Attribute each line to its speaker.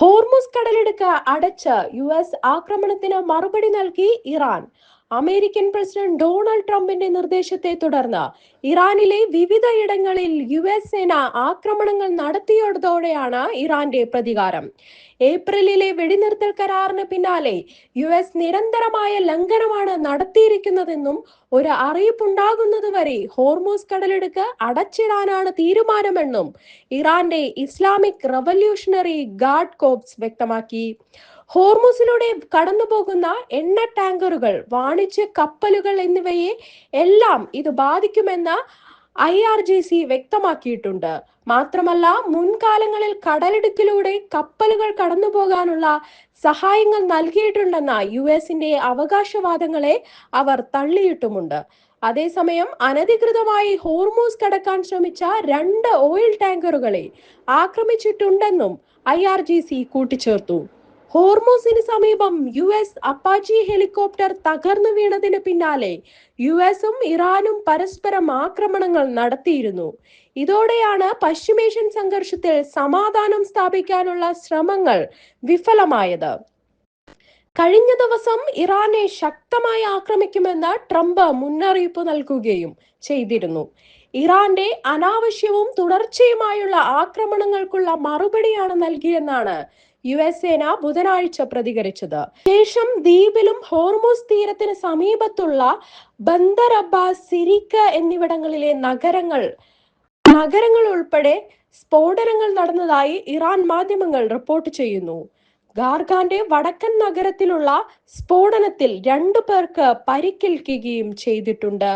Speaker 1: Hormuz കടലിടുക്ക് അടച്ച് US ആക്രമണത്തിന് മറുപടി നൽകി ഇറാൻ. അമേരിക്കൻ പ്രസിഡന്റ് ഡൊണാൾഡ് ട്രംപിന്റെ നിർദ്ദേശത്തെ തുടർന്ന് ഇറാനിലെ വിവിധയിടങ്ങളിൽ US സേന ആക്രമണങ്ങൾ നടത്തിയതോടെയാണ് ഇറാന്റെ പ്രതികാരം. ഏപ്രിലിലെ വെടിനിർത്തൽ കരാറിന് പിന്നാലെ US നിരന്തരമായ ലംഘനമാണ് നടത്തിയിരിക്കുന്നതെന്നും ഒരു അറിയിപ്പുണ്ടാകുന്നതുവരെ ഹോർമുസ് കടലിടുക്ക് അടച്ചിടാനാണ് തീരുമാനമെന്നും ഇറാന്റെ ഇസ്ലാമിക് റവല്യൂഷണറി ഗാർഡ് കോർപ്സ് വ്യക്തമാക്കി. ഹോർമുസിലൂടെ കടന്നുപോകുന്ന എണ്ണ ടാങ്കറുകൾ, വാണിജ്യ കപ്പലുകൾ എന്നിവയെ എല്ലാം ഇത് ബാധിക്കുമെന്ന് IRGC വ്യക്തമാക്കിയിട്ടുണ്ട്. മാത്രമല്ല, മുൻകാലങ്ങളിൽ കടലിടുക്കിലൂടെ കപ്പലുകൾ കടന്നുപോകാനുള്ള സഹായങ്ങൾ നൽകിയിട്ടുണ്ടെന്ന US-ന്റെ അവകാശവാദങ്ങളെ അവർ തള്ളിയിട്ടുമുണ്ട്. അതേസമയം അനധികൃതമായി ഹോർമുസ് കടക്കാൻ ശ്രമിച്ച 2 ഓയിൽ ടാങ്കറുകളെ ആക്രമിച്ചിട്ടുണ്ടെന്നും IRGC കൂട്ടിച്ചേർത്തു. ഹോർമുസിന് സമീപം US അപ്പാച്ചി ഹെലികോപ്റ്റർ തകർന്നു വീണതിന് പിന്നാലെ US-ഉം ഇറാനും പരസ്പരം ആക്രമണങ്ങൾ നടത്തിയിരുന്നു. ഇതോടെയാണ് പശ്ചിമേഷ്യൻ സംഘർഷത്തിൽ സമാധാനം സ്ഥാപിക്കാനുള്ള ശ്രമങ്ങൾ വിഫലമായത്. കഴിഞ്ഞ ദിവസം ഇറാനെ ശക്തമായി ആക്രമിക്കുമെന്ന് ട്രംപ് മുന്നറിയിപ്പ് നൽകുകയും ചെയ്തിരുന്നു. ഇറാന്റെ അനാവശ്യവും തുടർച്ചയുമായുള്ള ആക്രമണങ്ങൾക്കുള്ള മറുപടിയാണ് നൽകിയെന്നാണ് US സേന ബുധനാഴ്ച പ്രതികരിച്ചത്. ശേഷം ദ്വീപിലും ഹോർമുസ് തീരത്തിന് സമീപത്തുള്ള ബന്ദർ അബ്ബാസ്, സിരിക്ക എന്നിവിടങ്ങളിലെ നഗരങ്ങൾ ഉൾപ്പെടെ സ്ഫോടനങ്ങൾ നടന്നതായി ഇറാൻ മാധ്യമങ്ങൾ റിപ്പോർട്ട് ചെയ്യുന്നു. ഗാർഖാന്റെ വടക്കൻ നഗരത്തിലുള്ള സ്ഫോടനത്തിൽ 2 പേർക്ക് പരിക്കേൽക്കുകയും ചെയ്തിട്ടുണ്ട്.